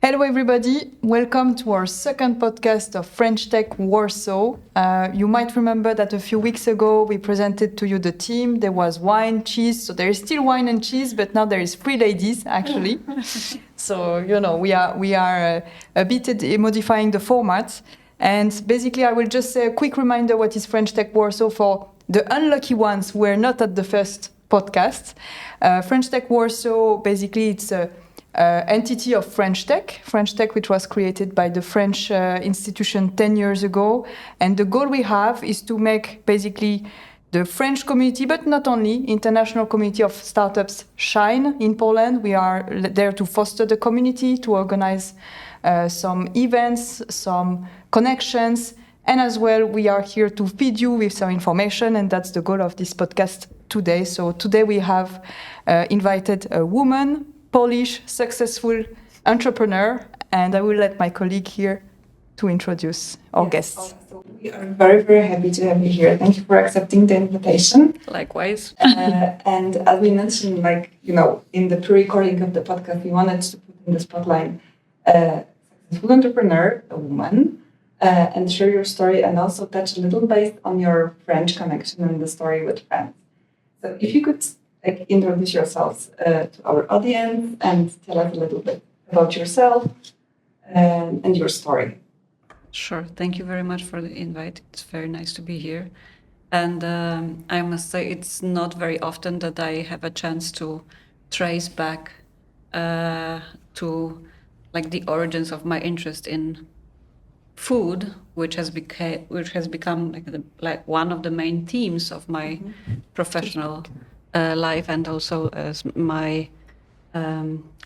Hello, everybody. Welcome to our second podcast of French Tech Warsaw. You might remember that a few weeks ago we presented to you the team. There was wine, cheese. So there is still wine and cheese, but now there is 3 ladies actually. So we are a bit modifying the format. And basically, I will just say a quick reminder: what is French Tech Warsaw for the unlucky ones who were not at the first podcast. French Tech Warsaw, basically, it's a entity of French Tech, which was created by the French institution 10 years ago. And the goal we have is to make basically the French community, but not only, international community of startups shine in Poland. We are there to foster the community, to organize some events, some connections, and as well, we are here to feed you with some information, and that's the goal of this podcast today. So today we have invited a woman, Polish, successful entrepreneur, and I will let my colleague here to introduce our guests. So we are very, very happy to have you here. Thank you for accepting the invitation. Likewise. And as we mentioned, in the pre-recording of the podcast, we wanted to put in the spotlight a successful entrepreneur, a woman, and share your story and also touch a little based on your French connection and the story with France. So if you could introduce yourselves to our audience and tell us a little bit about yourself and your story. Sure. Thank you very much for the invite. It's very nice to be here. And I must say, it's not very often that I have a chance to trace back to the origins of my interest in food, which has become one of the main themes of my professional life, and also as my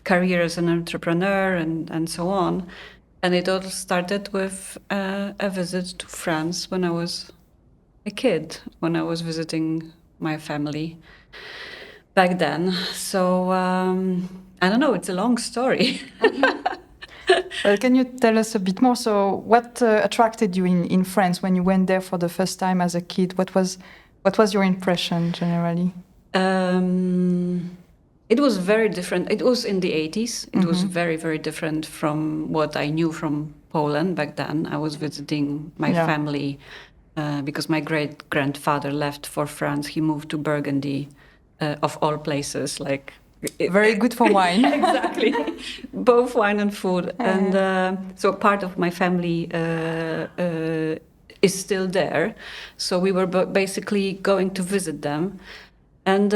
career as an entrepreneur and so on. And it all started with a visit to France when I was a kid, when I was visiting my family back then. So I don't know, it's a long story. Well, can you tell us a bit more? So what attracted you in France when you went there for the first time as a kid? What was your impression generally? It was very different. It was in the 80s. It was very, very different from what I knew from Poland back then. I was visiting my family because my great-grandfather left for France. He moved to Burgundy, of all places. Very good for wine. Exactly. Both wine and food. And so part of my family is still there. So we were basically going to visit them. And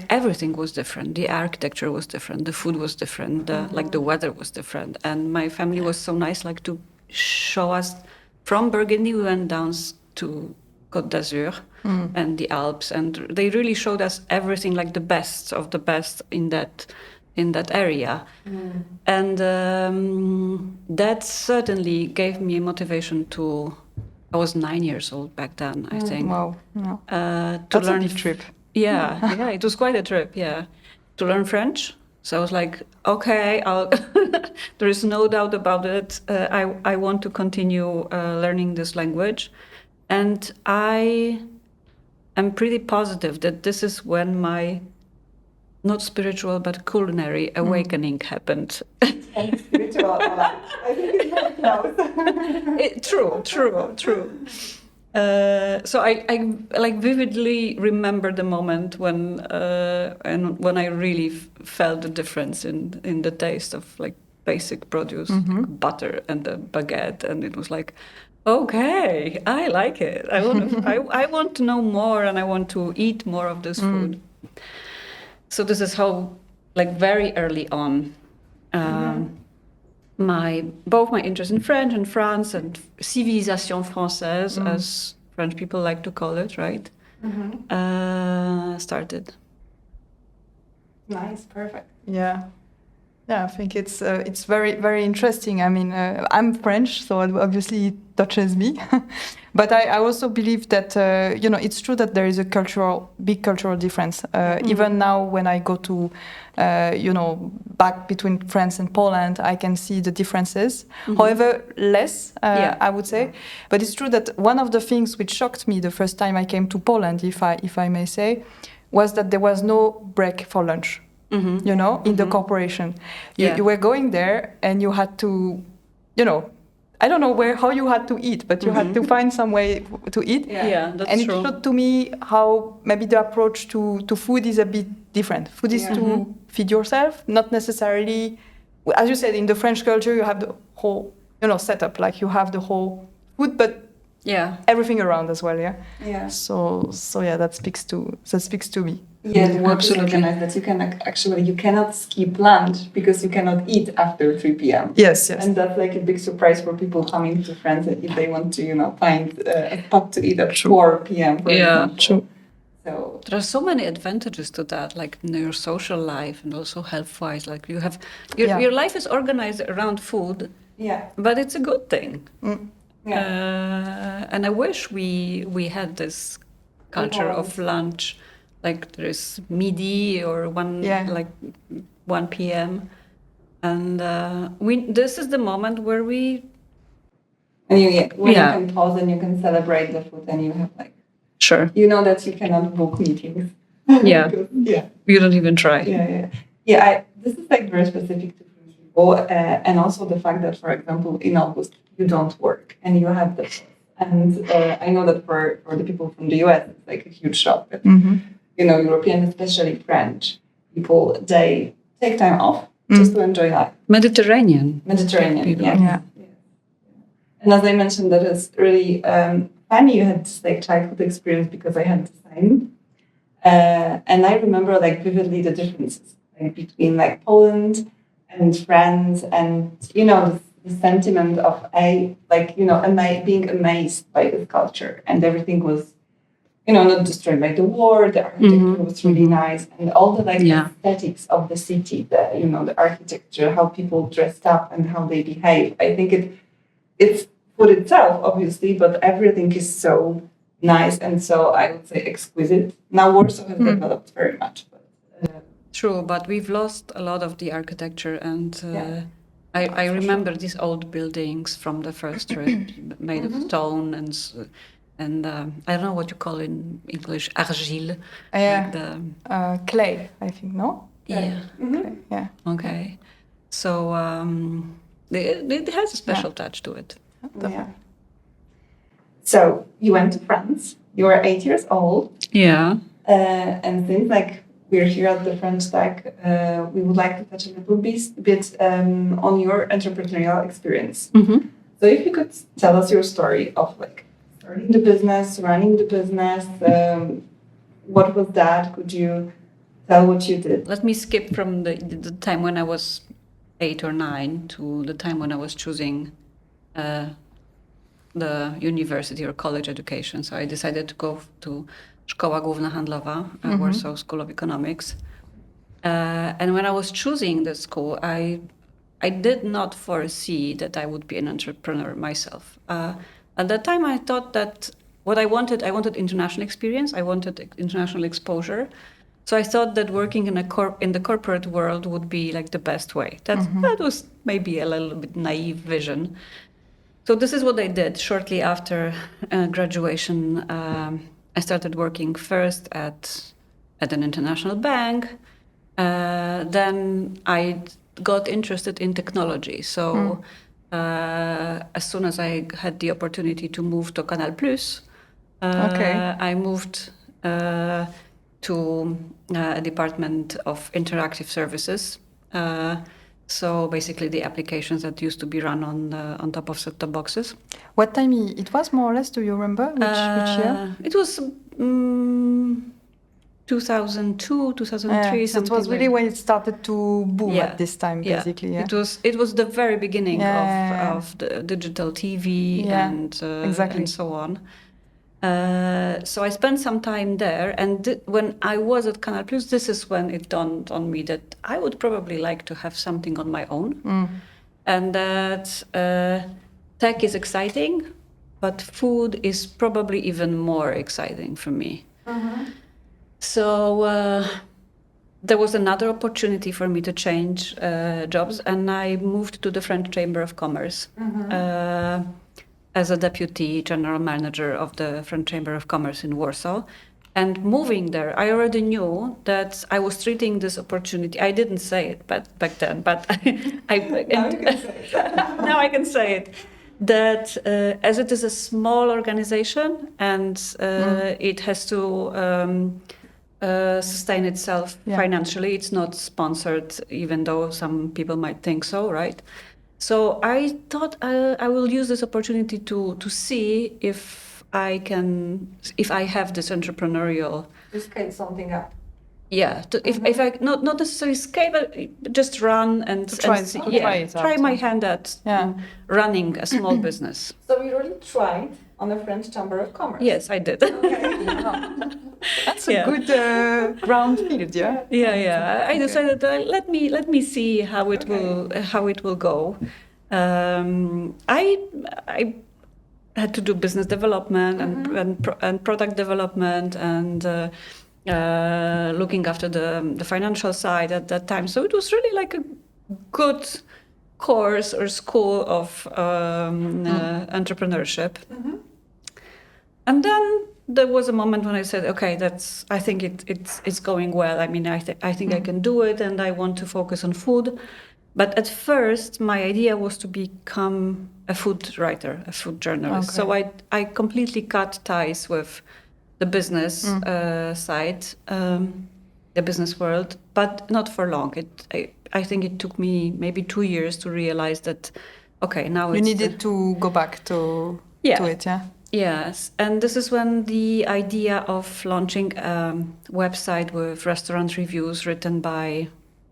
everything was different. The architecture was different. The food was different. The weather was different. And my family was so nice, to show us from Burgundy. We went down to Côte d'Azur and the Alps, and they really showed us everything, the best of the best in that area. And that certainly gave me a motivation to. I was 9 years old back then, I think. Wow. Yeah. That's a deep trip. Yeah, it was quite a trip, yeah. To learn French. So I was like, okay, there is no doubt about it. I want to continue learning this language. And I am pretty positive that this is when my, not spiritual, but culinary awakening happened. And spiritual, I think it's very close. True. So I vividly remember the moment when I really felt the difference in the taste of basic produce, like butter and a baguette, and it was like, okay, I like it. I want to know more, and I want to eat more of this food. So this is how, very early on, both my interest in French and France and civilisation française, as French people like to call it, right? Started. Nice, perfect. Yeah, I think it's very, very interesting. I mean, I'm French, so obviously it touches me. But I also believe that it's true that there is a big cultural difference. Even now, when I go to back between France and Poland, I can see the differences. However, less, I would say. But it's true that one of the things which shocked me the first time I came to Poland, if I may say, was that there was no break for lunch. you know, in the corporation. You were going there and you had to, you know, I don't know how you had to eat, but you had to find some way to eat. Yeah, that's and true. it showed to me how maybe the approach to food is a bit different. Food is to feed yourself, not necessarily, as you said, in the French culture, you have the whole, you know, setup, like you have the whole food, but everything around as well. So yeah, that speaks to me. Yeah, the work is organized that you can you cannot skip lunch because you cannot eat after 3 p.m. Yes. And that's like a big surprise for people coming to France if they want to, you know, find a spot to eat at 4 p.m. for example. True. So there are so many advantages to that, like in your social life and also health-wise. Like you have your life is organized around food. Yeah. But it's a good thing. And I wish we had this culture of lunch. Like there is midi or 1 p.m. And this is the moment where we... And you can pause and you can celebrate the food and you have like... Sure. You know that you cannot book meetings. Yeah. You don't even try. This is like very specific to French people. And also the fact that, for example, in August, you don't work and you have the... And I know that for the people from the US, it's like a huge shock. But, you know, Europeans, especially French people, they take time off just to enjoy life. Mediterranean people. Yeah. And as I mentioned, that is really funny. You had this like childhood experience because I had the same. And I remember like vividly the differences like, between like Poland and France, and you know the sentiment of being amazed by this culture, and everything was, you know, not destroyed by the war. The architecture was really nice, and all the aesthetics of the city, the architecture, how people dressed up and how they behave. I think it's food itself, obviously, but everything is so nice and so, I would say, exquisite. Now Warsaw has developed very much. True, but we've lost a lot of the architecture, and I remember these old buildings from the first trip, made of stone and I don't know what you call in English, argile. Clay, I think, no? Yeah. Clay, yeah. Okay. So it has a special touch to it. Yeah. So you went to France. You were 8 years old. Yeah. And since we're here at the French Tech, we would like to touch a little bit on your entrepreneurial experience. So if you could tell us your story of starting the business, running the business, what was that? Could you tell what you did? Let me skip from the time when I was 8 or 9 to the time when I was choosing the university or college education. So I decided to go to Szkoła Główna Handlowa, Warsaw School of Economics. And when I was choosing the school, I did not foresee that I would be an entrepreneur myself. At that time, I thought that what I wanted international experience. I wanted international exposure. So I thought that working in the corporate world would be the best way. That was maybe a little bit naive vision. So this is what I did. Shortly after graduation, I started working first at an international bank. Then I got interested in technology. So as soon as I had the opportunity to move to Canal+, I moved to a department of interactive services. So basically the applications that used to be run on top of set-top boxes. What time it was, more or less? Do you remember which year? It was 2002, 2003. So it was really when it started to boom at this time, basically. Yeah. It was the very beginning of the digital TV and so on. So I spent some time there, and when I was at Canal+, this is when it dawned on me that I would probably like to have something on my own, and that tech is exciting, but food is probably even more exciting for me. So there was another opportunity for me to change jobs, and I moved to the French Chamber of Commerce. As a deputy general manager of the French Chamber of Commerce in Warsaw. And moving there, I already knew that I was treating this opportunity. I didn't say it back then, but Now you can say it. now I can say it. That as it is a small organization and it has to sustain itself financially, it's not sponsored, even though some people might think so, right? So I thought I will use this opportunity to see if I have this entrepreneurial. To scale something up. Yeah, if I not necessarily scale, but just run and try my hand at running a small business. So you really tried on the French Chamber of Commerce. Yes, I did. Okay. That's a good ground field, yeah. Yeah. I decided let me see how it will go. I had to do business development and product development and looking after the financial side at that time. So it was really like a good course or school of entrepreneurship. And then there was a moment when I said, okay, I think it's going well. I mean, I think I can do it, and I want to focus on food. But at first, my idea was to become a food writer, a food journalist. Okay. So I completely cut ties with the business side, the business world, but not for long. I think it took me maybe 2 years to realize that, okay, now you needed to go back to it, yeah? Yes, and this is when the idea of launching a website with restaurant reviews written by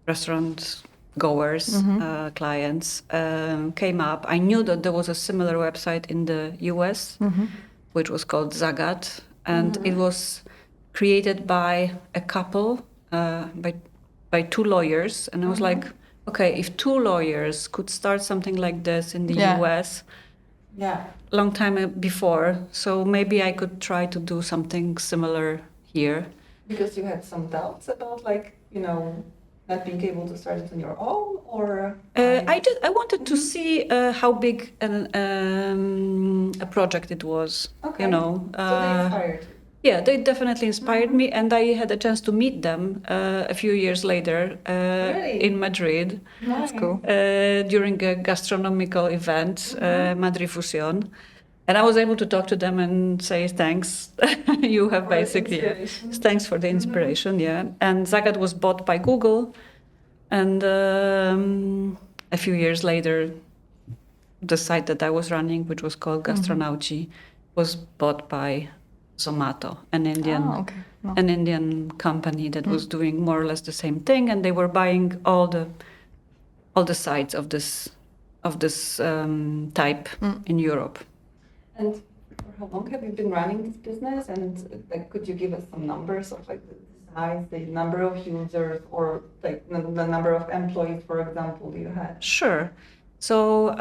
restaurant goers, clients, came up. I knew that there was a similar website in the US, which was called Zagat, and it was created by a couple, by 2 lawyers. And I was like, okay, if 2 lawyers could start something like this in the US, long time before, so maybe I could try to do something similar here. Because you had some doubts about, like, not being able to start it on your own, or I wanted to see how big a project it was. Okay. So they inspired you. Yeah, they definitely inspired me, and I had a chance to meet them a few years later Really? in Madrid. That's cool. During a gastronomical event, Madrid Fusion. And I was able to talk to them and say, thanks, you have basically, thanks for the inspiration, And Zagat was bought by Google. And a few years later, the site that I was running, which was called Gastronauci, was bought by Zomato, an Indian company that was doing more or less the same thing. And they were buying all the sites of this type in Europe. And for how long have you been running this business? And could you give us some numbers of the size, the number of users, or the number of employees, for example, you had? Sure. So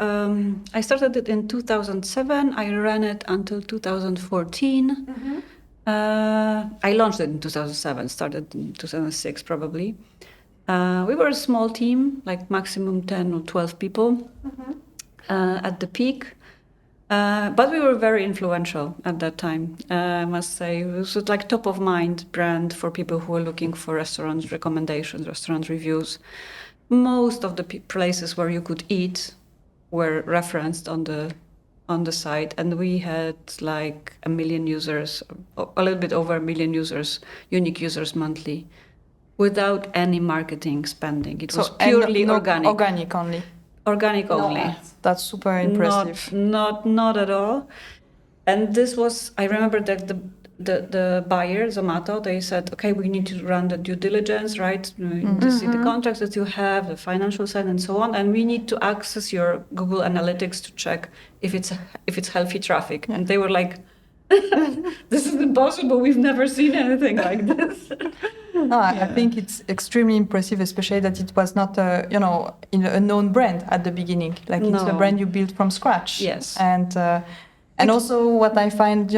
I started it in 2007. I ran it until 2014. I launched it in 2007. Started in 2006 probably. We were a small team, like maximum 10 or 12 people at the peak. But we were very influential at that time, I must say. It was like top of mind brand for people who were looking for restaurant recommendations, restaurant reviews. Most of the places where you could eat were referenced on the site, and we had like 1 million users, a little bit over 1 million users, unique users monthly, without any marketing spending. It was purely organic. Organic only. Organic only. No, that's super impressive. Not at all. And this was, I remember that the buyer, Zomato, they said, okay, we need to run the due diligence, right? To see the contracts that you have, the financial side, and so on. And we need to access your Google Analytics to check if it's healthy traffic. And they were like, this is impossible. We've never seen anything like this. No, I think it's extremely impressive, especially that it was not a known brand at the beginning. Like it's a brand you built from scratch. Yes. And also what I find,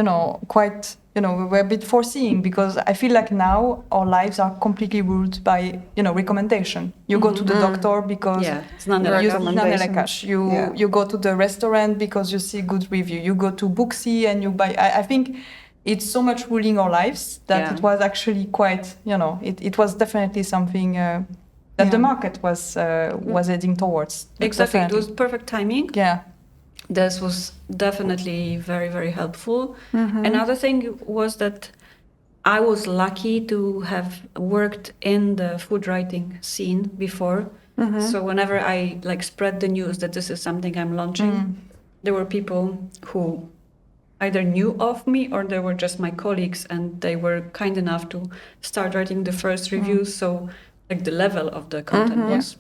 quite, we're a bit foreseeing, because I feel like now our lives are completely ruled by, recommendation. You go to the doctor because it's not a you go to the restaurant because you see good review. You go to Booksy and you buy. I think it's so much ruling our lives that it was actually quite, it was definitely something that the market was heading towards. Exactly, Definitely. it was perfect timing. Yeah. This was definitely very, very helpful. Another thing was that I was lucky to have worked in the food writing scene before. So whenever I spread the news that this is something I'm launching, there were people who either knew of me or they were just my colleagues, and they were kind enough to start writing the first reviews. So the level of the content was.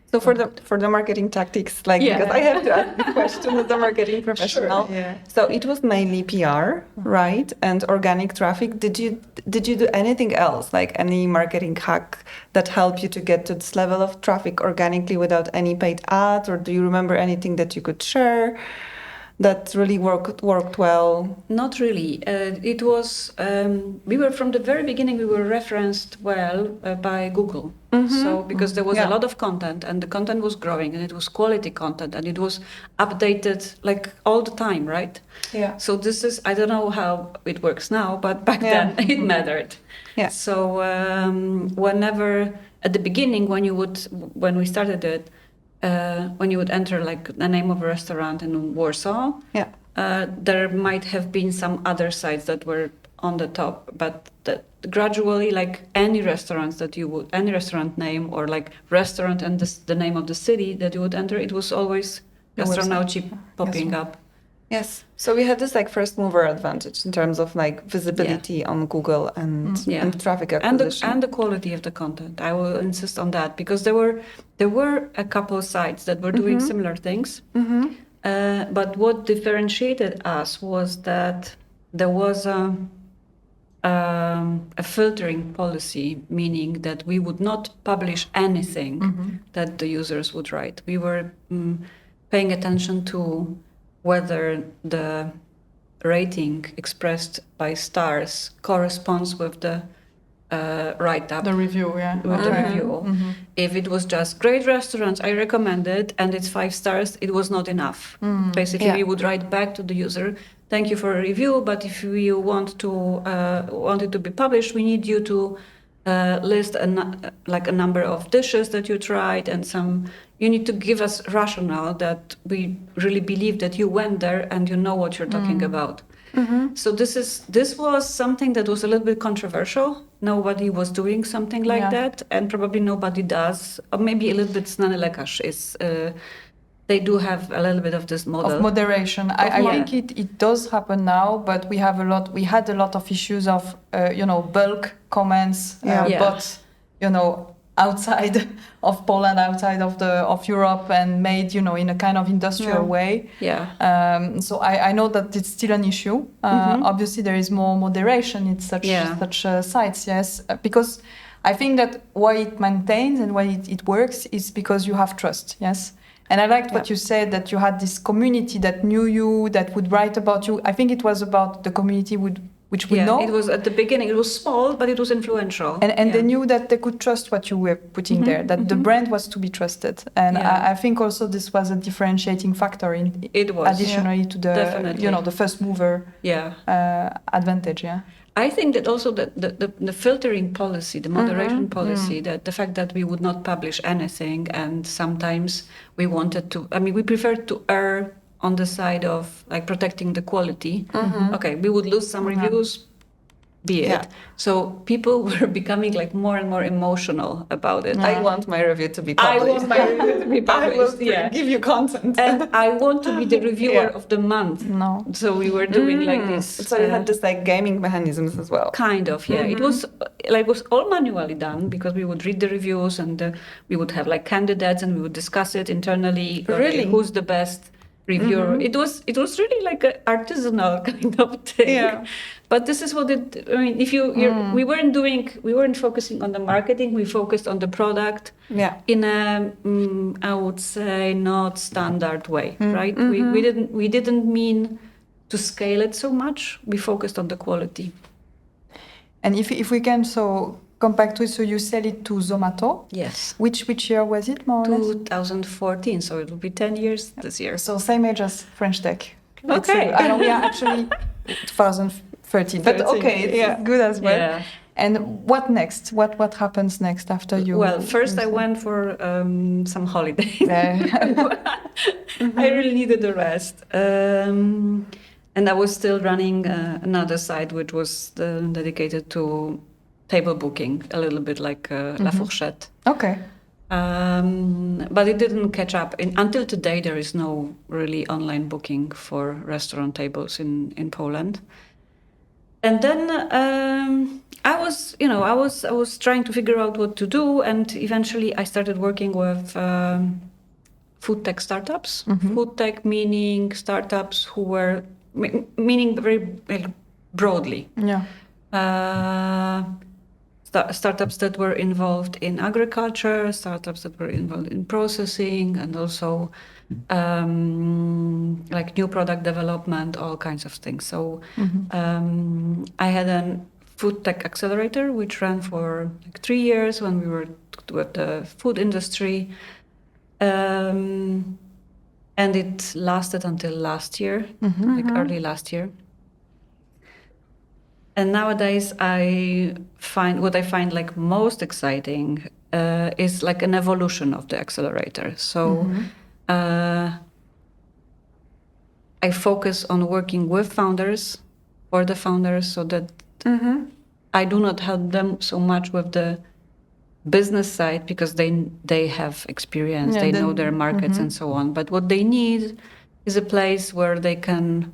So for the marketing tactics, because I have to ask the question as a marketing professional. Sure. Yeah. So it was mainly PR, right, and organic traffic. Did you do anything else, like any marketing hack that helped you to get to this level of traffic organically without any paid ads, or do you remember anything that you could share that really worked well? Not really. It was, we were from the very beginning, we were referenced well by Google. So because there was a lot of content, and the content was growing, and it was quality content, and it was updated all the time, right? Yeah. So this is, I don't know how it works now, but back then it mattered. Yeah. So whenever, at the beginning, when we started it, when you would enter the name of a restaurant in Warsaw, there might have been some other sites that were on the top, but gradually, any restaurant name or restaurant and the name of the city that you would enter, it was always Gastronauci popping up. Yes. So we had this first mover advantage in terms of visibility on Google and traffic acquisition. And the quality of the content. I will insist on that, because there were a couple of sites that were doing similar things. But what differentiated us was that there was a filtering policy, meaning that we would not publish anything that the users would write. We were paying attention to whether the rating expressed by stars corresponds with the write-up. The review, With the review. If it was just great restaurants, I recommend it, and it's 5 stars, it was not enough. Basically, we would write back to the user, thank you for a review, but if you want it to be published, we need you to list a number of dishes that you tried, and you need to give us rationale that we really believe that you went there and you know what you're talking about. So this was something that was a little bit controversial. Nobody was doing something like that, and probably nobody does. Or maybe a little bit Znany Lekarz is. They do have a little bit of this model of moderation. I think it does happen now, but we had a lot of issues of bulk comments, but outside of Poland, outside of Europe, and made in a kind of industrial way. So I know that it's still an issue. Obviously, there is more moderation in such sites. Yes, because I think that why it maintains and why it works is because you have trust. Yes. And I liked what you said, that you had this community that knew you, that would write about you. I think it was about the community which would know. It was at the beginning, it was small, but it was influential. And they knew that they could trust what you were putting there, that the brand was to be trusted. And I think also this was a differentiating factor additionally to the the first mover advantage. Yeah. I think that also the filtering policy, the moderation policy, that the fact that we would not publish anything, and sometimes we preferred to err on the side of protecting the quality. Okay, we would lose some reviews, be it. So people were becoming more and more emotional about it. I want my review to be published. I want my review to be published. I will give you content. And I want to be the reviewer of the month. No. So we were doing this. So you had this gaming mechanisms as well. Kind of, yeah. It was all manually done, because we would read the reviews, and we would have candidates, and we would discuss it internally. Really? Who's the best reviewer? It was really an artisanal kind of thing. Yeah. But this is what if we weren't focusing on the marketing, we focused on the product in a I would say not standard way, right? We didn't mean to scale it so much. We focused on the quality. And if we can come back to it, so you sell it to Zomato. Yes. Which year was it, more or less? 2014, so it will be 10 years this year. So same age as French Tech. Okay. We are actually 2015. 13. But 13, okay, it's yeah. good as well. Yeah. And what next? What happens next after you? Well, first I went for some holidays. Mm-hmm. I really needed a rest. And I was still running another site which was dedicated to table booking, a little bit like La Fourchette. Okay. But it didn't catch up. Until today, there is no really online booking for restaurant tables in Poland. And then I was trying to figure out what to do, and eventually I started working with food tech startups. Food tech meaning startups who were meaning very broadly. Yeah. Startups that were involved in agriculture, startups that were involved in processing, and also like new product development, all kinds of things. So I had a food tech accelerator which ran for like 3 years when we were with the food industry, and it lasted until last year, early last year. And nowadays, I find like most exciting is like an evolution of the accelerator. So I focus on working with founders, for the founders, so that I do not help them so much with the business side because they have experience, they know their markets and so on. But what they need is a place where they can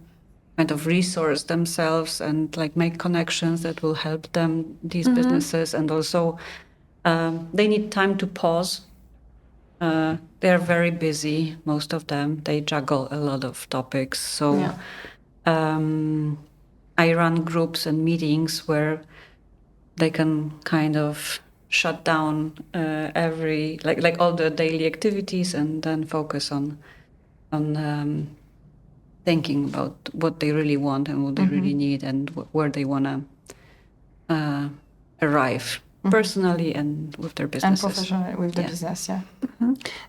kind of resource themselves and like make connections that will help them, these businesses, and also they need time to pause. They are very busy, most of them. They juggle a lot of topics. So I run groups and meetings where they can kind of shut down every like all the daily activities and then focus on thinking about what they really want and what they really need and where they want to arrive personally and with their businesses. And professionally with the business, yeah.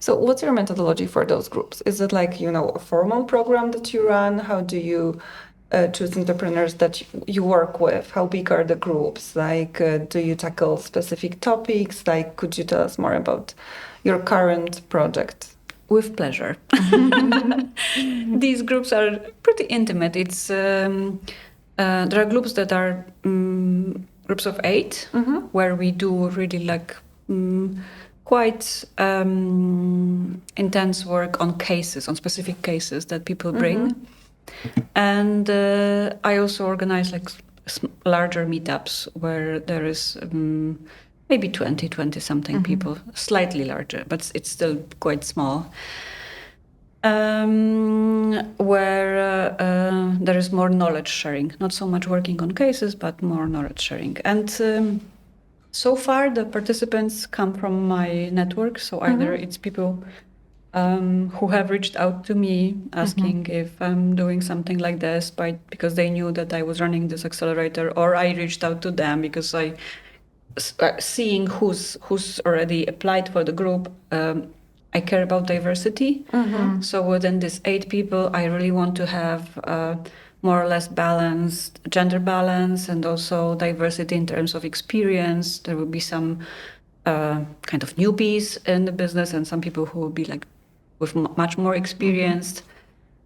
So what's your methodology for those groups? Is it like, a formal program that you run? How do you choose entrepreneurs that you work with? How big are the groups? Like, do you tackle specific topics? Like, could you tell us more about your current project? With pleasure. These groups are pretty intimate. It's there are groups that are groups of 8, where we do really like quite intense work on cases, on specific cases that people bring. And I also organize like larger meetups where there is maybe 20 something people, slightly larger, but it's still quite small, where there is more knowledge sharing, not so much working on cases, but more knowledge sharing. And so far the participants come from my network, so either it's people who have reached out to me asking if I'm doing something like this because they knew that I was running this accelerator, or I reached out to them because I seeing who's already applied for the group. I care about diversity. So within these 8 people, I really want to have more or less balanced gender balance and also diversity in terms of experience. There will be some kind of newbies in the business and some people who will be like with much more experienced.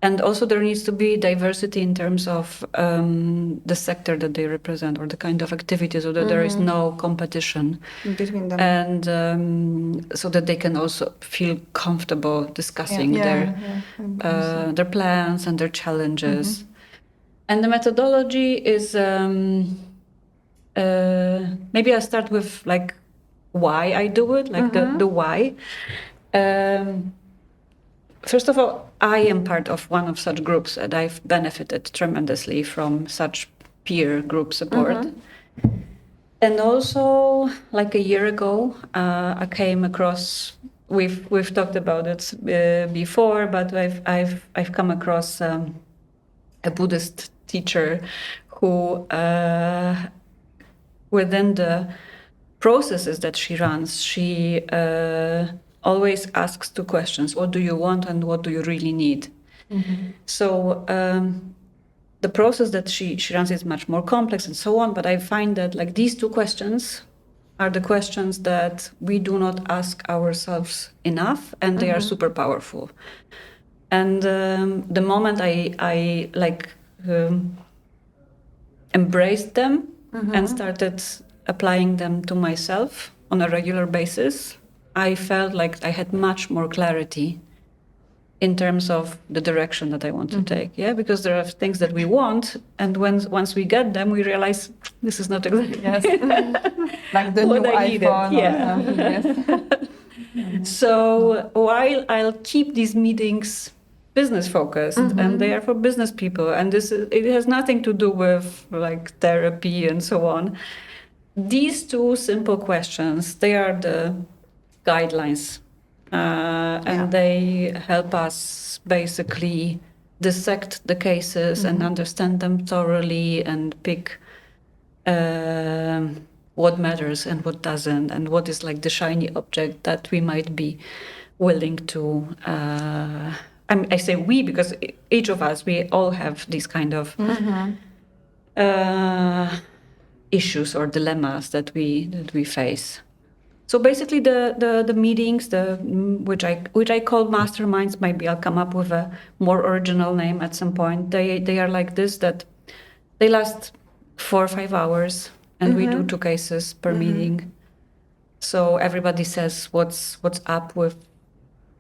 And also there needs to be diversity in terms of the sector that they represent or the kind of activities, so that there is no competition between them. And so that they can also feel comfortable discussing their plans and their challenges. And the methodology is maybe I start with like why I do it, like the why. First of all, I am part of one of such groups and I've benefited tremendously from such peer group support. And also, like a year ago, I came across. We've talked about it before, but I've come across a Buddhist teacher who, within the processes that she runs, she always asks 2 questions: what do you want and what do you really need? So the process that she runs is much more complex and so on. But I find that like these two questions are the questions that we do not ask ourselves enough, and they are super powerful. And the moment I embraced them and started applying them to myself on a regular basis, I felt like I had much more clarity in terms of the direction that I want to take. Yeah, because there are things that we want, and once we get them, we realize this is not exactly like the what new I needed. iPhone Yeah. or something. Yes. So while I'll keep these meetings business focused and they are for business people, and it has nothing to do with like therapy and so on. These two simple questions, they are the guidelines, and they help us basically dissect the cases and understand them thoroughly and pick what matters and what doesn't, and what is like the shiny object that we might be willing to. I say we because each of us, we all have these kind of issues or dilemmas that we face. So basically, the meetings, which I call masterminds. Maybe I'll come up with a more original name at some point. They are like this, that they last 4 or 5 hours, and we do 2 cases per meeting. So everybody says what's up with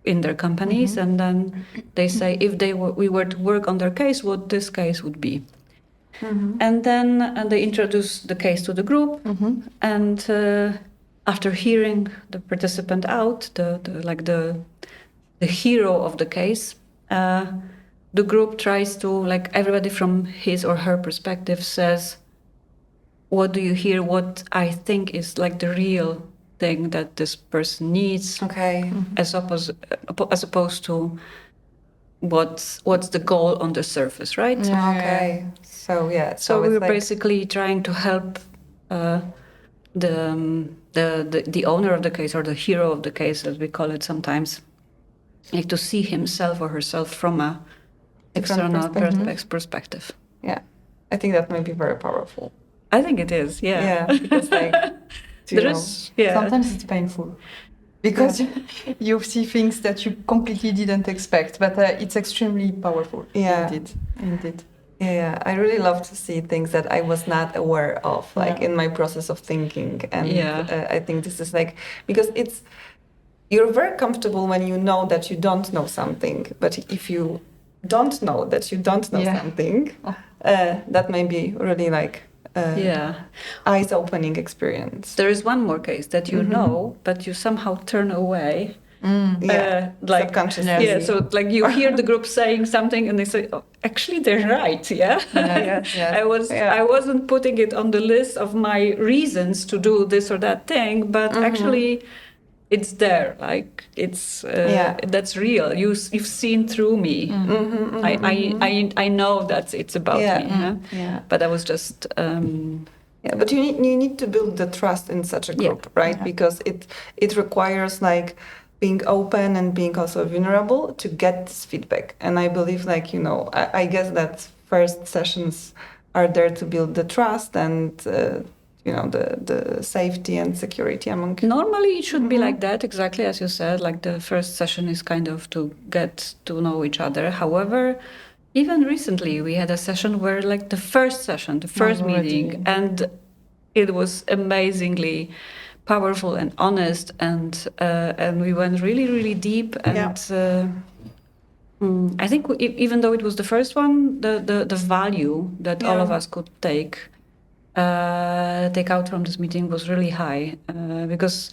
in their companies, and then they say if we were to work on their case, what this case would be. And then they introduce the case to the group, and after hearing the participant out, the hero of the case, the group tries to, like, everybody from his or her perspective says, what do you hear? What I think is like the real thing that this person needs, as opposed to what's the goal on the surface, right? So we were like... basically trying to help the owner of the case, or the hero of the case, as we call it sometimes, like to see himself or herself from a external perspective. Yeah, I think that may be very powerful. I think it is. Yeah, because like sometimes it's painful because you see things that you completely didn't expect, but it's extremely powerful. Indeed. Yeah, I really love to see things that I was not aware of, like in my process of thinking. And I think this is like, because you're very comfortable when you know that you don't know something, but if you don't know that you don't know something, that may be really like eyes-opening experience. There is one more case that you know, but you somehow turn away. Like subconsciously. Yeah, so like you hear the group saying something and they say, oh, actually they're right. I wasn't putting it on the list of my reasons to do this or that thing, but actually it's there. Like it's that's real. You've seen through me. I know that it's about me. But I was just but you need to build the trust in such a group, right? Because it requires like being open and being also vulnerable to get this feedback. And I believe, like, I guess that first sessions are there to build the trust and, the safety and security among... Normally it should be like that, exactly as you said. Like the first session is kind of to get to know each other. However, even recently we had a session where, like, the first meeting, and it was amazingly powerful and honest, and we went really, really deep. And I think even though it was the first one, the value that all of us could take out from this meeting was really high, because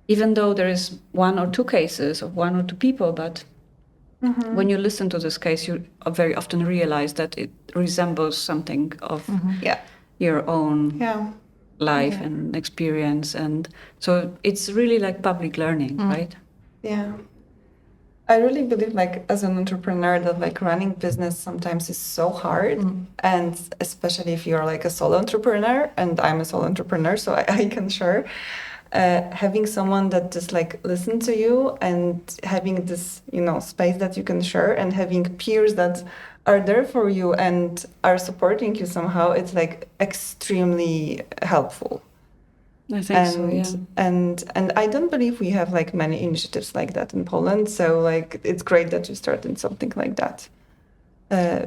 even though there is 1 or 2 cases of 1 or 2 people, but when you listen to this case, you very often realize that it resembles something of your own life and experience, and so it's really like public learning, right? I really believe, like, as an entrepreneur, that like running business sometimes is so hard, and especially if you're like a solo entrepreneur, and I'm a solo entrepreneur, so I can share. Having someone that just like listen to you, and having this space that you can share, and having peers that are there for you and are supporting you somehow, it's like extremely helpful. I think so, yeah. And I don't believe we have like many initiatives like that in Poland. So like it's great that you started something like that,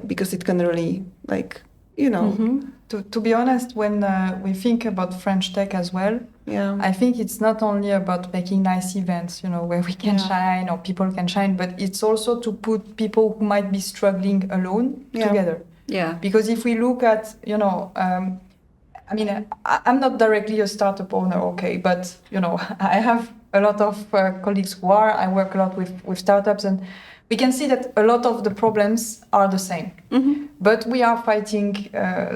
because it can really like, you know. To be honest, when we think about French tech as well, I think it's not only about making nice events, you know, where we can shine or people can shine, but it's also to put people who might be struggling alone together. Yeah. Because if we look at, you know, I mean, I'm not directly a startup owner, okay, but, you know, I have a lot of colleagues who are. I work a lot with startups, and we can see that a lot of the problems are the same. But we are fighting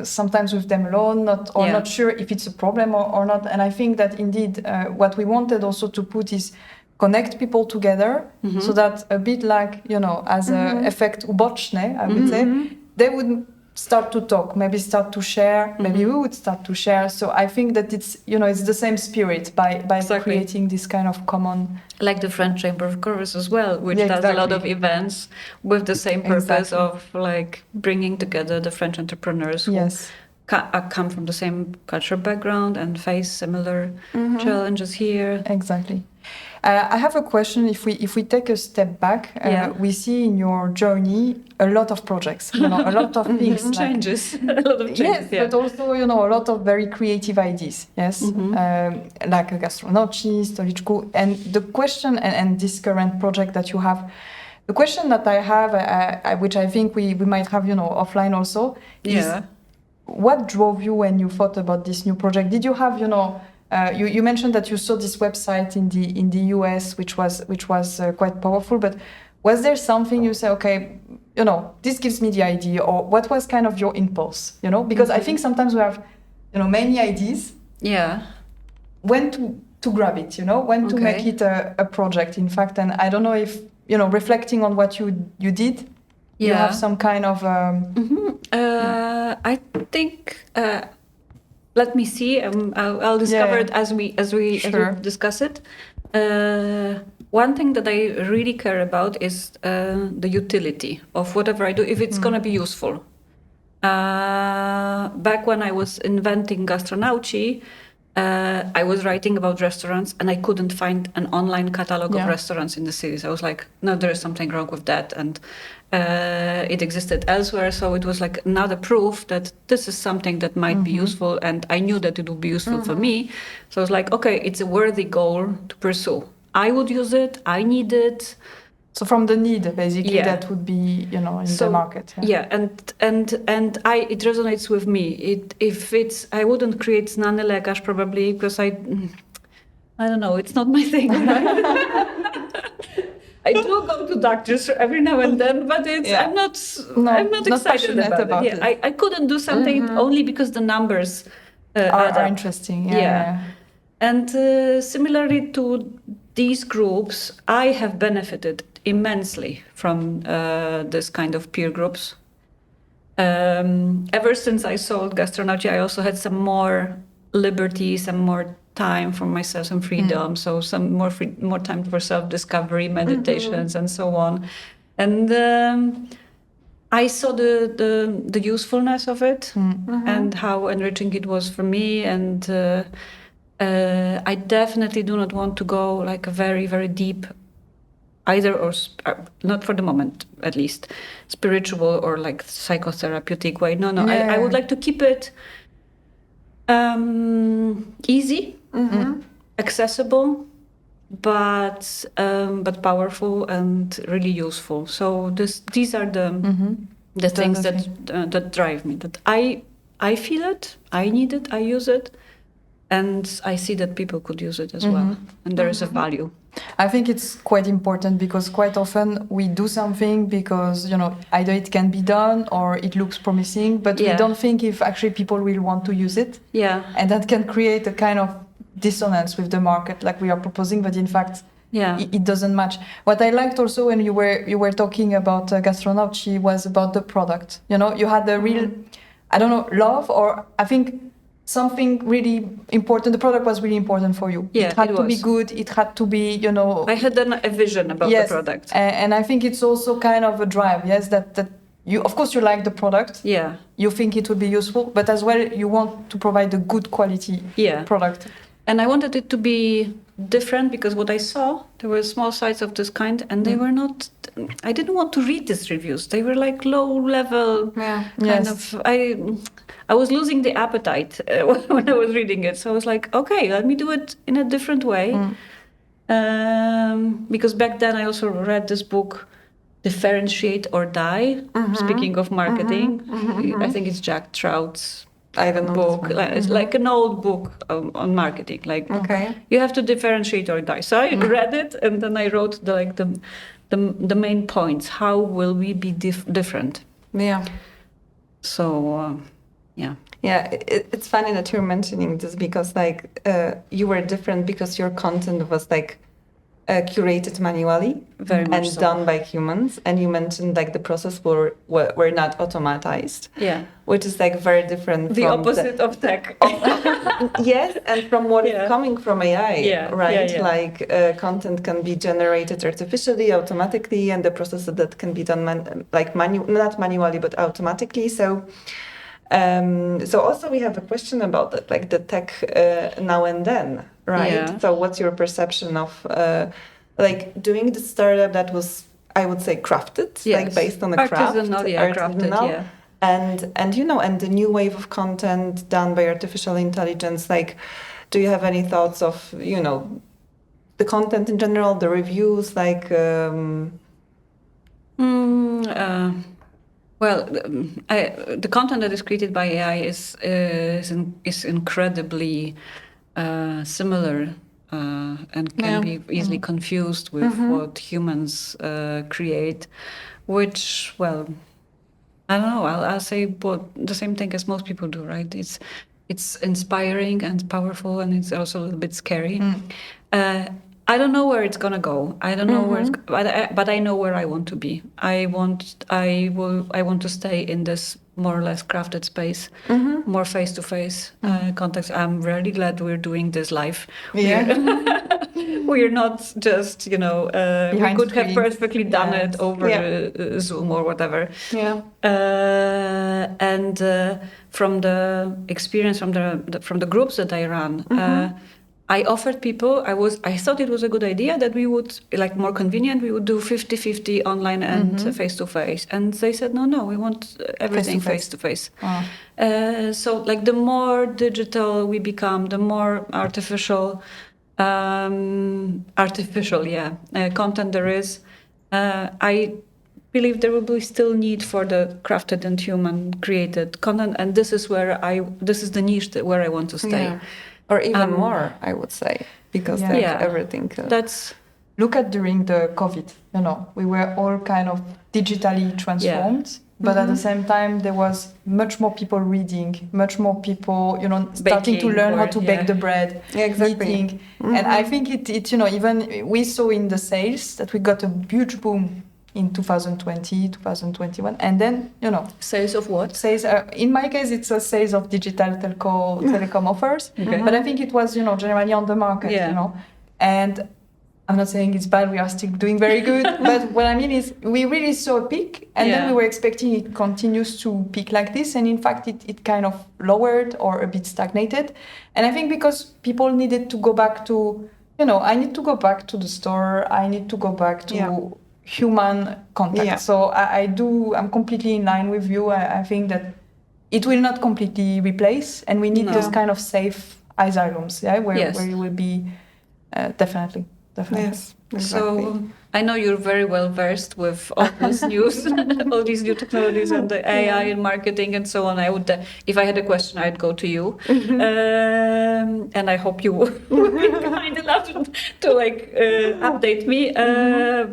sometimes with them alone, not sure if it's a problem or not. And I think that indeed what we wanted also to put is connect people together, so that a bit like, you know, as a effect uboczny, I would say, they would start to talk, maybe start to share, maybe we would start to share. So I think that it's, you know, it's the same spirit by creating this kind of common... Like the French Chamber of Commerce as well, which does a lot of events with the same purpose of like bringing together the French entrepreneurs who come from the same cultural background and face similar challenges here. Exactly. I have a question. If we take a step back, we see in your journey a lot of projects, you know, a lot of things. Changes, a lot of changes. Yes, but also, you know, a lot of very creative ideas. Yes, like a gastronomy, stoliczku. And the question, and this current project that you have, the question that I have, which I think we might have, you know, offline also, is what drove you when you thought about this new project? Did you have, you know, you mentioned that you saw this website in the US, which was quite powerful. But was there something you say, okay, you know, this gives me the idea, or what was kind of your impulse? You know, because I think sometimes we have, you know, many ideas. Yeah. When to grab it, you know, when to make it a project. In fact, and I don't know if, you know, reflecting on what you did, you have some kind of. I think. Let me see. I'll discover it as we discuss it. One thing that I really care about is the utility of whatever I do, if it's gonna be useful. Back when I was inventing Gastronauci, I was writing about restaurants and I couldn't find an online catalog of restaurants in the cities. I was like, no, there is something wrong with that. And it existed elsewhere. So it was like another proof that this is something that might be useful. And I knew that it would be useful for me. So I was like, okay, it's a worthy goal to pursue. I would use it. I need it. So from the need, basically, that would be, you know, in the market. And it resonates with me. I wouldn't create znany lekarz probably because I don't know, it's not my thing. I do go to doctors every now and then, but I'm not excited about it. I couldn't do something only because the numbers are interesting. And similarly to these groups, I have benefited immensely from this kind of peer groups. Ever since I sold Gastronauci, I also had some more liberty, some more time for myself, some freedom. So some more time for self-discovery, meditations, and so on. And I saw the usefulness of it and how enriching it was for me. And I definitely do not want to go like a very, very deep either or not for the moment, at least, spiritual or like psychotherapeutic way. No. I would like to keep it easy, accessible, but powerful and really useful. So these are the things that drive me. That I feel it, I need it, I use it, and I see that people could use it as well, and there is a value. I think it's quite important because quite often we do something because, you know, either it can be done or it looks promising, but we don't think if actually people will want to use it. Yeah. And that can create a kind of dissonance with the market, like we are proposing, but in fact, it doesn't match. What I liked also when you were talking about Gastronauci was about the product. You know, you had a real, I don't know, love, or I think something really important. The product was really important for you. It had to be good. It had to be, you know. I had a vision about the product. And I think it's also kind of a drive, that you, of course, you like the product. Yeah. You think it would be useful, but as well, you want to provide a good quality product. And I wanted it to be different because what I saw, there were small sites of this kind, and they were not. I didn't want to read these reviews. They were like low level kind of. I was losing the appetite when I was reading it. So I was like, okay, let me do it in a different way. Because back then I also read this book, Differentiate or Die. Speaking of marketing, I think it's Jack Trout's book. It's like an old book on marketing. Like you have to differentiate or die. So I read it and then I wrote the main points. How will we be different? Yeah. So Yeah, it's funny that you're mentioning this because you were different because your content was curated manually and done by humans, and you mentioned the process were not automatized. Yeah, which is very different. The from opposite of tech. Yes, and from what is coming from AI, right? Yeah. Content can be generated artificially, automatically, and the process that can be done not manually but automatically. So also we have a question about that, the tech now and then, right? Yeah. So what's your perception of doing the startup that was, I would say, crafted, based on a craft, crafted, and the new wave of content done by artificial intelligence. Do you have any thoughts of the content in general, the reviews, Well, the content that is created by AI is incredibly similar and can be easily confused with what humans create, which, well, I don't know. I'll say the same thing as most people do, right? It's inspiring and powerful, and it's also a little bit scary. I don't know where it's gonna go. I don't know where, but I know where I want to be. I want to stay in this more or less crafted space, more face-to-face context. I'm really glad we're doing this live. We're not just we could have perfectly done it over Zoom or whatever. Yeah. And from the experience from the groups that I run. I offered people, I thought it was a good idea that we would, more convenient, we would do 50-50 online and face-to-face. And they said, no, we want everything face-to-face. So the more digital we become, the more artificial content there is, I believe there will be still need for the crafted and human created content. And this is the niche where I want to stay. Yeah. Or even more, I would say, because everything. Look at during the COVID, we were all kind of digitally transformed, but at the same time, there was much more people reading, much more people, starting to learn how to bake the bread, eating. And I think it even we saw in the sales that we got a huge boom in 2020, 2021, and then sales of what? Sales. In my case, it's a sales of digital telecom offers, but I think it was generally on the market. And I'm not saying it's bad. We are still doing very good, but what I mean is we really saw a peak, and then we were expecting it continues to peak like this, and in fact it kind of lowered or a bit stagnated, and I think because people needed to go back to I need to go back to the store. I need to go back to human contact. So I'm completely in line with you. I think that it will not completely replace, and we need those kind of safe asylums, where you will be definitely. Yes, exactly. So I know you're very well versed with all this news, all these new technologies and the AI and marketing and so on. I would, if I had a question, I'd go to you, and I hope you would be kind enough to update me.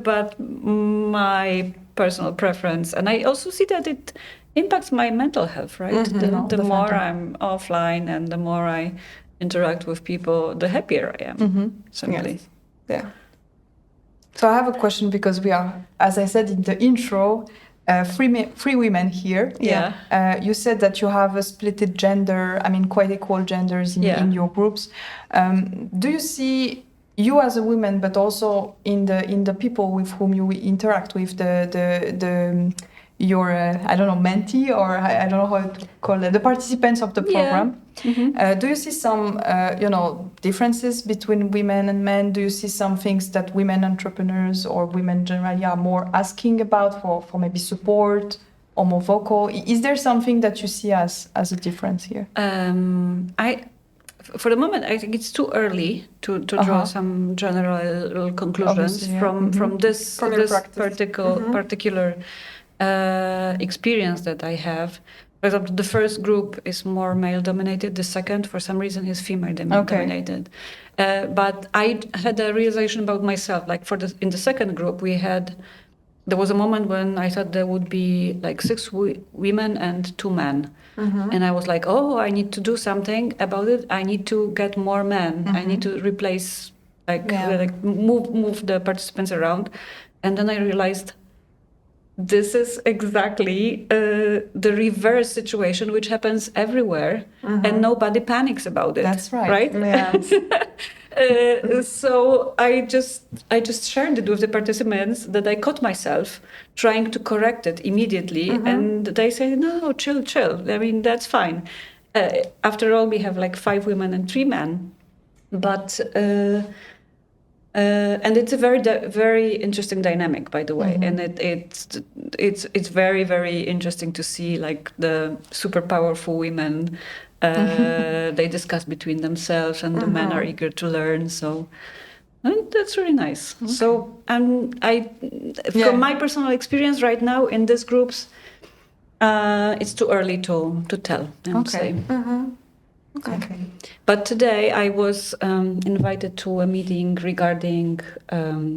But my personal preference, and I also see that it impacts my mental health. Right, the more I'm offline and the more I interact with people, the happier I am. Simply. Yes. Yeah. So I have a question because we are, as I said in the intro, three women here. Yeah. You said that you have a splitted gender, quite equal genders in your groups. Do you see you as a woman, but also in the people with whom you interact with, the your I don't know, mentee, or I don't know how to call it, the participants of the program. Do you see some differences between women and men? Do you see some things that women entrepreneurs or women generally are more asking about for maybe support or more vocal? Is there something that you see as a difference here? For the moment, I think it's too early to draw some general conclusions from this particular experience that I have. For example, the first group is more male-dominated. The second, for some reason, is female-dominated. But I had a realization about myself. Like in the second group, there was a moment when I thought there would be like 6 women and 2 men. And I was like, oh, I need to do something about it. I need to get more men. I need to replace, move the participants around. And then I realized this is exactly the reverse situation, which happens everywhere, and nobody panics about it. That's right. Right? Yeah. So I just shared it with the participants that I caught myself trying to correct it immediately, and they say, "No, chill. I mean, that's fine." After all, we have like 5 women and 3 men, but. And it's a very interesting dynamic, by the way, and it's very, very interesting to see like the super powerful women. They discuss between themselves, and the men are eager to learn. So and that's really nice. Okay. So from my personal experience right now in these groups, it's too early to tell. I would say. Okay. But today I was invited to a meeting regarding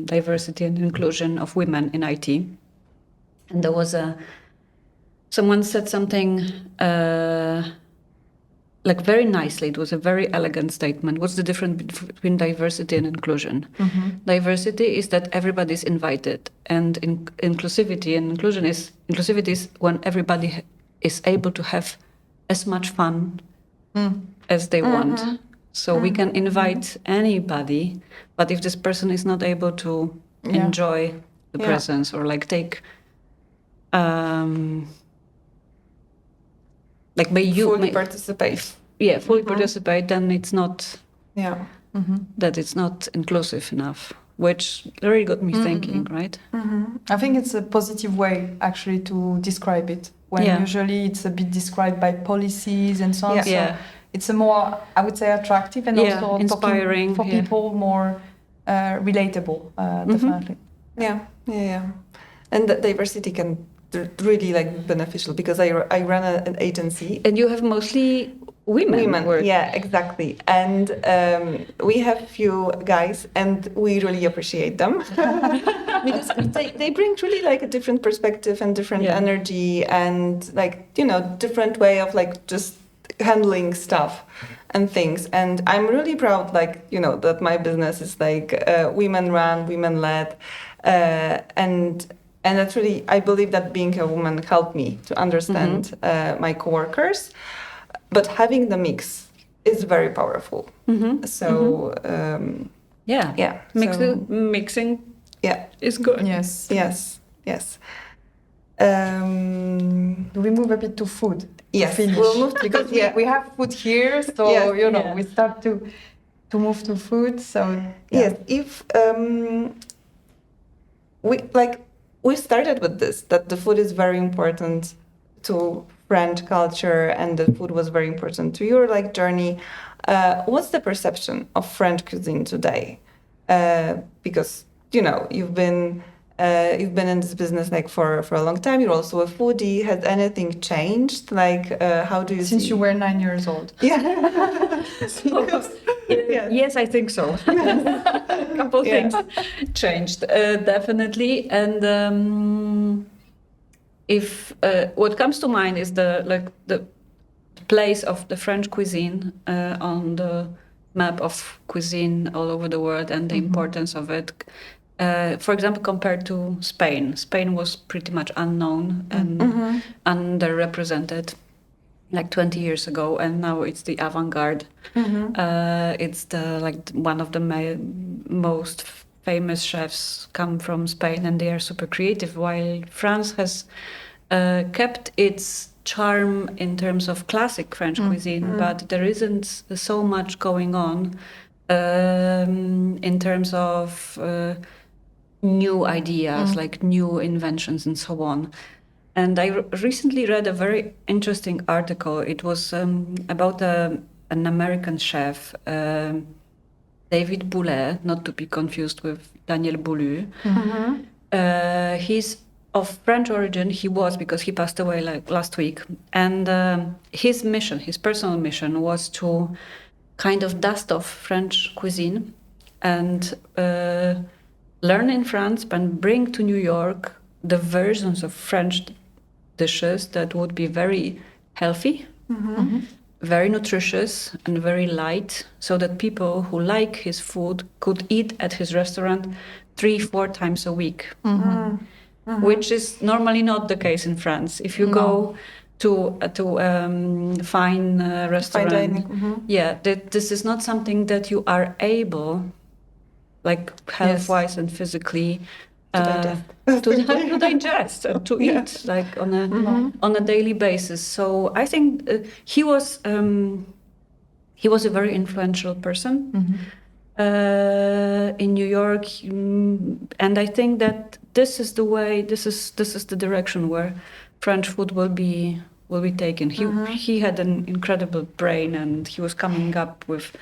diversity and inclusion of women in IT. And there was someone said something like very nicely. It was a very elegant statement. What's the difference between diversity and inclusion? Diversity is that everybody's invited. And inclusivity and inclusivity is when everybody is able to have as much fun as they want. So we can invite anybody, but if this person is not able to enjoy the presence or like take like fully participate. Yeah, fully participate, then it's not that it's not inclusive enough, which really got me thinking, right? I think it's a positive way actually to describe it, when usually it's a bit described by policies and so on. So it's a more, I would say, attractive and also inspiring for people, more relatable, definitely. Yeah. And that diversity can really like beneficial, because I run an agency. And you have mostly women work. Yeah, exactly. And we have few guys, and we really appreciate them because they bring really like a different perspective and different energy, and like, different way of like just handling stuff and things. And I'm really proud, like, that my business is like women run, women led, and that's really, I believe that being a woman helped me to understand my coworkers. But having the mix is very powerful. So mixing is good. Yes. Do we move a bit to food? Yes, we'll move because we have food here, so we start to move to food. So if we started with this, that the food is very important to French culture, and the food was very important to your like journey. What's the perception of French cuisine today? Because you've been in this business like for a long time. You're also a foodie. Has anything changed? Like, how do you since see? You were 9 years old? Yeah. Yes, I think so. A couple things changed, definitely. And if what comes to mind is the place of the French cuisine on the map of cuisine all over the world, and the importance of it. For example, compared to Spain. Spain was pretty much unknown and underrepresented like 20 years ago, and now it's the avant-garde. It's one of the most famous chefs come from Spain, and they are super creative, while France has kept its charm in terms of classic French cuisine, but there isn't so much going on in terms of new ideas, like new inventions and so on. And I recently read a very interesting article. It was about an American chef, David Boulet, not to be confused with Daniel Boulud. He's of French origin. He was, because he passed away like last week. And his mission, his personal mission, was to kind of dust off French cuisine and learn in France and bring to New York the versions of French dishes that would be very healthy, very nutritious, and very light, so that people who like his food could eat at his restaurant 3-4 times a week, which is normally not the case in France. If you go to fine restaurant, Fine dining. This is not something that you are able, like health-wise and physically, to digest and to eat like on a daily basis. So I think he was a very influential person in New York, and I think that this is the way. This is the direction where French food will be taken. He had an incredible brain, and he was coming up with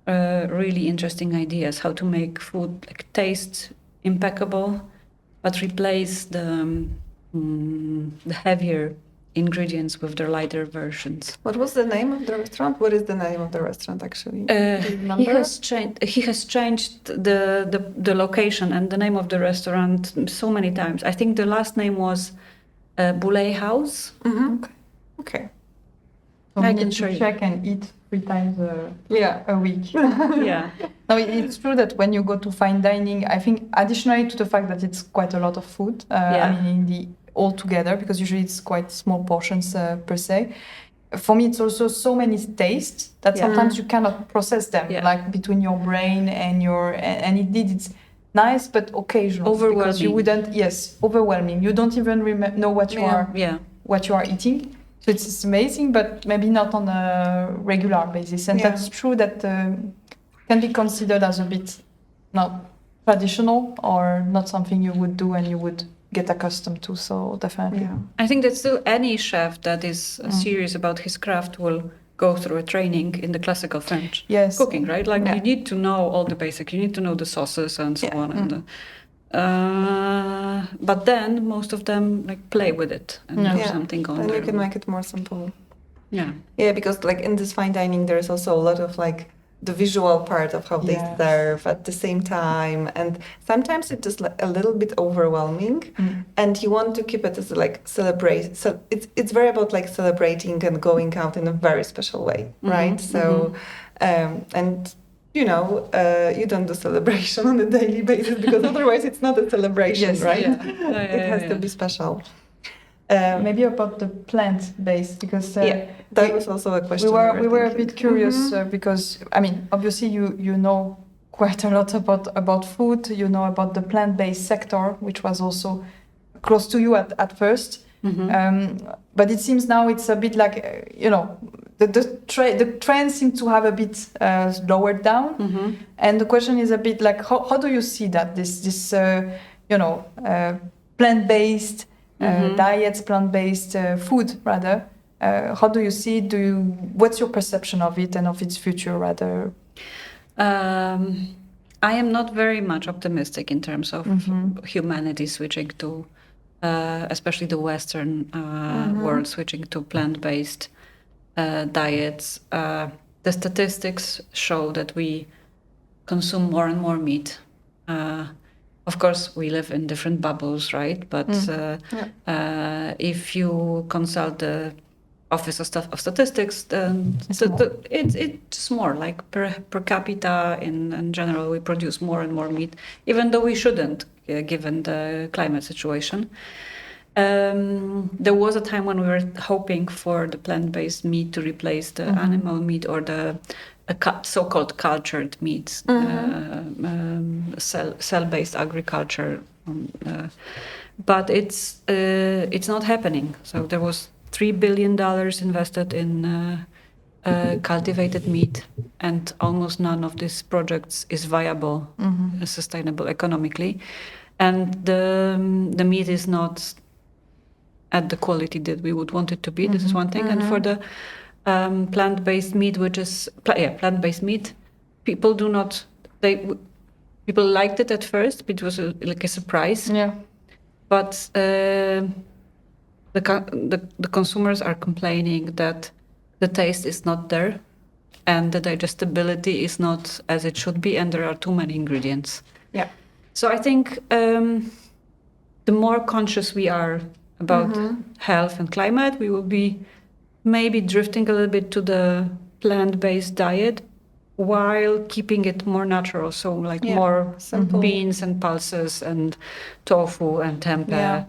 really interesting ideas how to make food like taste impeccable, but replace the heavier ingredients with the lighter versions. What was the name of the restaurant? What is the name of the restaurant actually? Do you remember? He has changed the location and the name of the restaurant so many times. I think the last name was Boulet House. Okay. So I we can need show to you. check and eat 3 times a week. Yeah. No, it's true that when you go to fine dining, I think additionally to the fact that it's quite a lot of food, I mean in the all together, because usually it's quite small portions per se. For me, it's also so many tastes that sometimes you cannot process them, like between your brain and and indeed it's nice, but occasional. Overwhelming. Because you wouldn't, overwhelming. You don't even know what you are eating. So it's amazing, but maybe not on a regular basis. And that's true that can be considered as a bit not traditional or not something you would do and you would get accustomed to. So definitely. Yeah. I think that still any chef that is serious about his craft will go through a training in the classical French cooking, right? Like you need to know all the basics. You need to know the sauces and so on. And but then most of them like play with it and do something on and their you can own. make it more simple. Yeah. Yeah, because like in this fine dining, there is also a lot of like the visual part of how they serve at the same time, and sometimes it's just like a little bit overwhelming, and you want to keep it as like celebrate. So it's very about like celebrating and going out in a very special way, right? So, and you know, you don't do celebration on a daily basis because otherwise it's not a celebration, right? It has to be special. Maybe about the plant-based, because that was also a question. We were a bit curious because I mean, obviously you know quite a lot about food. You know about the plant-based sector, which was also close to you at first. But it seems now it's a bit like the trend seems to have a bit lowered down. And the question is a bit like how do you see that this plant-based diets, plant-based food rather? How do you see it? What's your perception of it and of its future rather? I am not very much optimistic in terms of humanity switching to, especially the Western world, switching to plant-based diets. The statistics show that we consume more and more meat. Of course, we live in different bubbles, right? But if you consult the Office of Statistics, then it's more like per capita in general, we produce more and more meat, even though we shouldn't, given the climate situation. There was a time when we were hoping for the plant-based meat to replace the animal meat or the so-called cultured meats, cell-based agriculture. but it's not happening. So there was $3 billion invested in cultivated meat, and almost none of these projects is viable, sustainable economically, and the meat is not at the quality that we would want it to be. This is one thing. And for the plant-based meat, which is plant-based meat, people liked it at first. It was like a surprise. Yeah. But the consumers are complaining that the taste is not there, and the digestibility is not as it should be, and there are too many ingredients. Yeah. So I think the more conscious we are about health and climate, we will be maybe drifting a little bit to the plant-based diet while keeping it more natural. So like more simple beans and pulses and tofu and tempeh,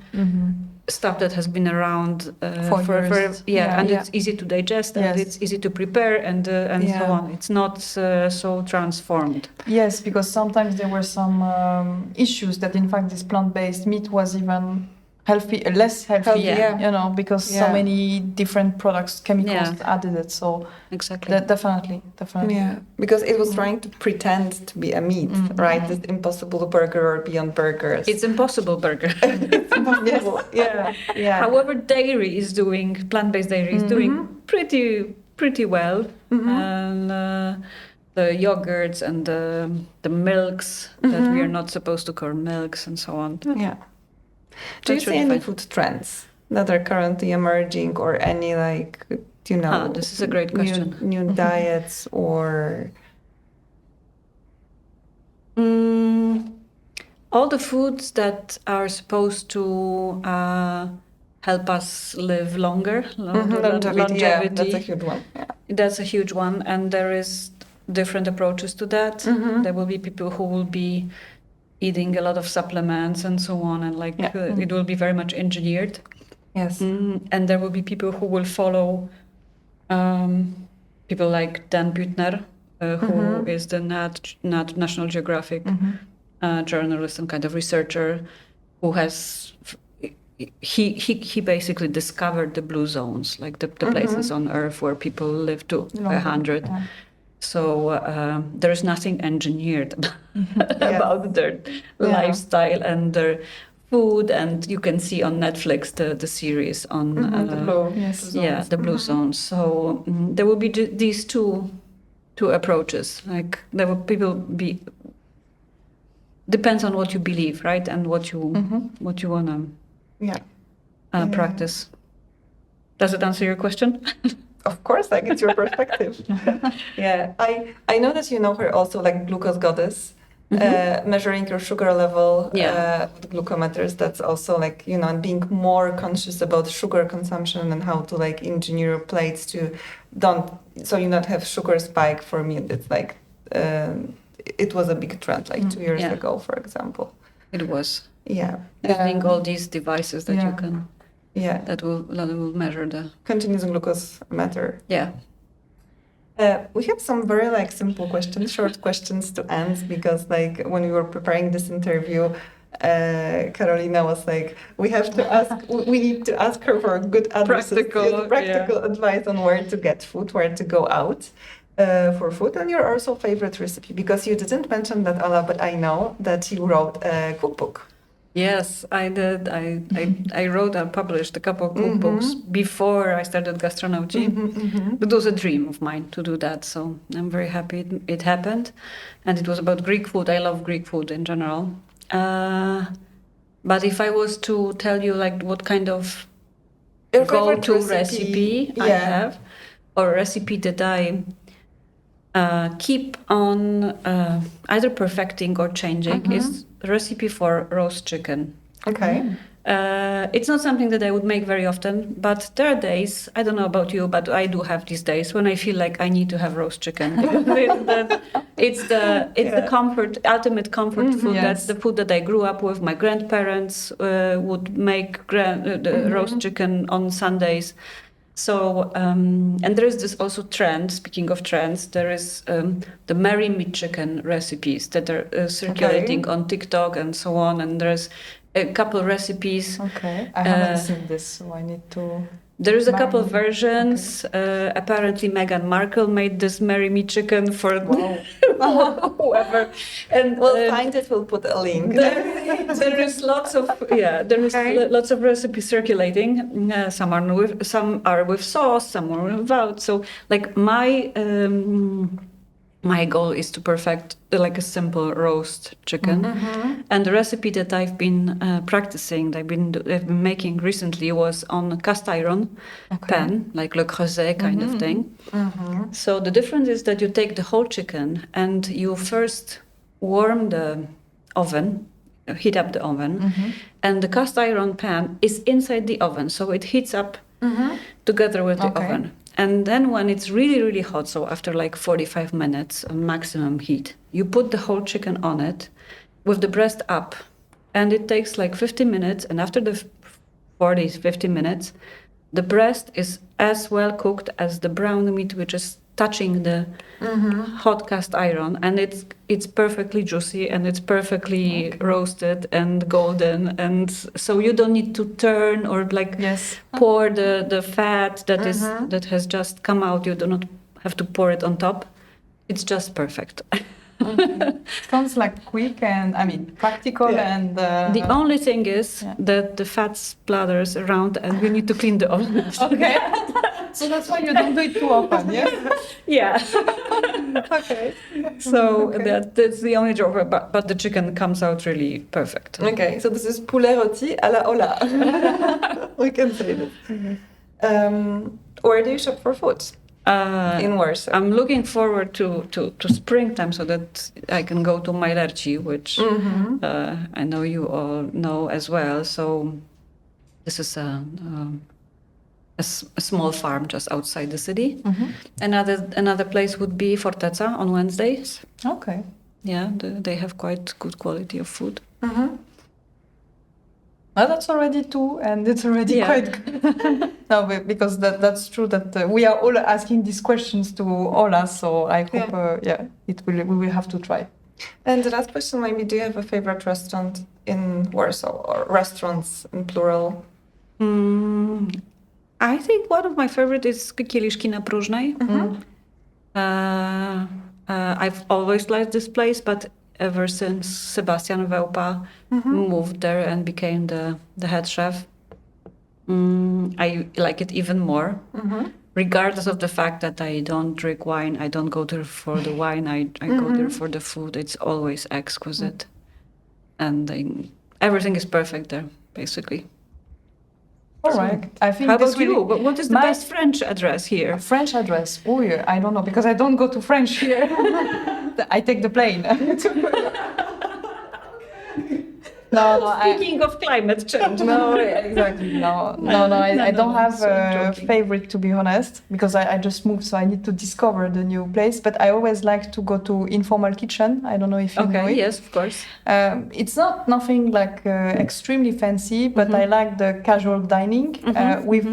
stuff that has been around for years. And it's easy to digest and it's easy to prepare and so on. It's not so transformed. Yes, because sometimes there were some issues that in fact this plant-based meat was even less healthy, because so many different products, chemicals added it. So exactly, definitely. Yeah, because it was trying to pretend to be a meat, right? This Impossible Burger or Beyond Burgers. It's Impossible Burger. It's impossible. Yeah. However, plant-based dairy is doing pretty well, and the yogurts and the milks that we are not supposed to call milks and so on. Yeah. Do you see any food trends that are currently emerging, or any this is a great question. New diets or all the foods that are supposed to help us live longer, longevity. Yeah, that's a huge one. Yeah. That's a huge one, and there is different approaches to that. There will be people who will be eating a lot of supplements and so on, and it will be very much engineered. Yes. And there will be people who will follow people like Dan Buettner, who is the National Geographic journalist and kind of researcher, who has he basically discovered the blue zones, like the places on Earth where people live to 100. Yeah. So there is nothing engineered about their lifestyle and their food, and you can see on Netflix the series on the blue zones. So there will be these two approaches. Like there will depends on what you believe, right, and what you wanna practice. Does it answer your question? Of course, it's your perspective. Yeah, I know that you know her also like glucose goddess, measuring your sugar level with glucometers. That's also and being more conscious about sugar consumption and how to engineer your plates to you not have sugar spike. For me, it's it was a big trend 2 years ago, for example. It was. Yeah. Having all these devices that you can. Yeah, that will measure the continuous glucose meter. Yeah. We have some very simple questions, short questions to end, because when we were preparing this interview, Carolina was we need to ask her for good advice, practical advice on where to get food, where to go out for food, and your also favorite recipe, because you didn't mention that, Ola, but I know that you wrote a cookbook. Yes, I did. I wrote and published a couple of cookbooks before I started gastronomy. It was a dream of mine to do that, so I'm very happy it happened. And it was about Greek food. I love Greek food in general. But if I was to tell you what kind of go-to recipe I have, or a recipe that I keep on either perfecting or changing, is a recipe for roast chicken. Okay. It's not something that I would make very often, but there are days, I don't know about you, but I do have these days when I feel like I need to have roast chicken. It's the ultimate comfort food. Yes. That's the food that I grew up with. My grandparents would make roast chicken on Sundays. So, and there is this also trend, speaking of trends, there is the Merry Meat Chicken recipes that are circulating on TikTok and so on. And there's a couple recipes. Okay. I haven't seen this, so I need to. There is a couple of Marry Me. versions. Apparently, Meghan Markle made this "Marry Me" chicken for whoever, and We'll find it. We'll put a link. there is lots of lots of recipes circulating. Some are with sauce, some are without. So, like my goal is to perfect like a simple roast chicken, and the recipe that I've been practicing, I've been making recently was on a cast iron pan, like Le Creuset kind of thing. So the difference is that you take the whole chicken and you first warm the oven, heat up the oven, and the cast iron pan is inside the oven, so it heats up together with the oven. And then when it's really, really hot, so after like 45 minutes maximum heat, you put the whole chicken on it with the breast up. And it takes like 50 minutes. And after the 50 minutes, the breast is as well cooked as the brown meat, which is touching the hot cast iron. And it's perfectly juicy and it's perfectly roasted and golden. And so you don't need to turn or like pour the fat that has just come out. You do not have to pour it on top. It's just perfect. Sounds like quick and practical and the only thing is that the fat splatters around and you need to clean the oven. Okay. So that's why you don't do it too often, yeah? Yeah. Okay. So that's the only drawback, but the chicken comes out really perfect. Okay, so this is poulet rôti à la Ola. We can say this. Where do you shop for food? In Warsaw. I'm looking forward to springtime so that I can go to Majlerci, which I know you all know as well. So this is a small farm just outside the city. Another place would be Forteca on Wednesdays. Okay. Yeah, they have quite good quality of food. Well, that's already two, and it's already quite good. No, because that's true that we are all asking these questions to Ola, so I hope, we will have to try. And the last question, maybe, do you have a favorite restaurant in Warsaw, or restaurants in plural? I think one of my favorite is Kieliszki na Próżnej. I've always liked this place, but ever since Sebastian Wełpa moved there and became the head chef, I like it even more. Regardless of the fact that I don't drink wine, I don't go there for the wine, I go there for the food. It's always exquisite. And everything is perfect there, basically. All right. I think. How about you? What is the best French address here? French address? Oh, yeah, I don't know because I don't go to French here. I take the plane. Speaking of climate change. No, exactly. No. I don't have a favorite, to be honest, because I just moved, so I need to discover the new place. But I always like to go to Informal Kitchen. I don't know if you know it. Yes, of course. It's not nothing like extremely fancy, but I like the casual dining with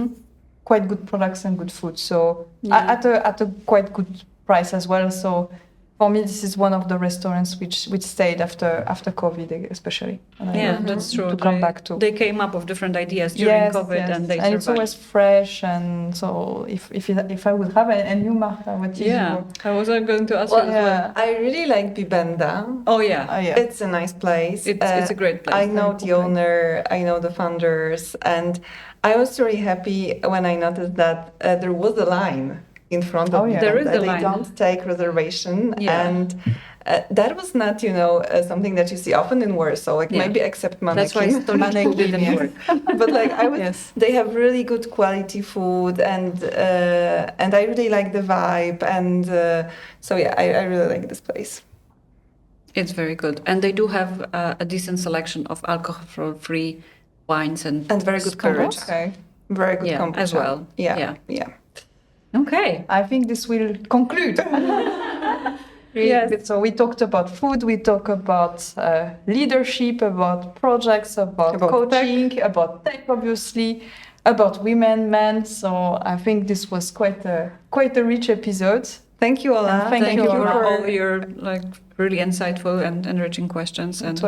quite good products and good food. So at a quite good price as well. So for me, this is one of the restaurants which stayed after COVID, especially. And that's true. To come back to. They came up with different ideas during COVID, and they survived. It's always fresh. And so, if I would have a new Marta, what is your? I was going to ask you as well. I really like Bibenda. Oh yeah, it's a nice place. It's a great place. I know the owner. I know the founders, and I was really happy when I noticed that there was a line in front of them. There is a line. They don't take reservation, and that was not, something that you see often in Warsaw. Like maybe except Maneki. That's why Maneki didn't work. But like they have really good quality food, and I really like the vibe, and I really like this place. It's very good, and they do have a decent selection of alcohol-free wines and very good spirits. Okay, very good kombucha as well. Yeah. Okay. I think this will conclude. So we talked about food, we talked about leadership, about projects, about coaching, about tech, obviously, about women, men. So I think this was quite a rich episode. Thank you, Ola. Thank you for all your really insightful and enriching questions. And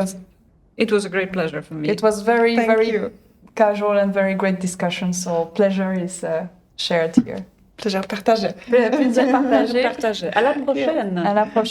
It was a great pleasure for me. It was very, Thank very you. casual and very great discussion. So pleasure is shared here. Plaisir partagé. Plaisir partagé. À la prochaine. À la prochaine.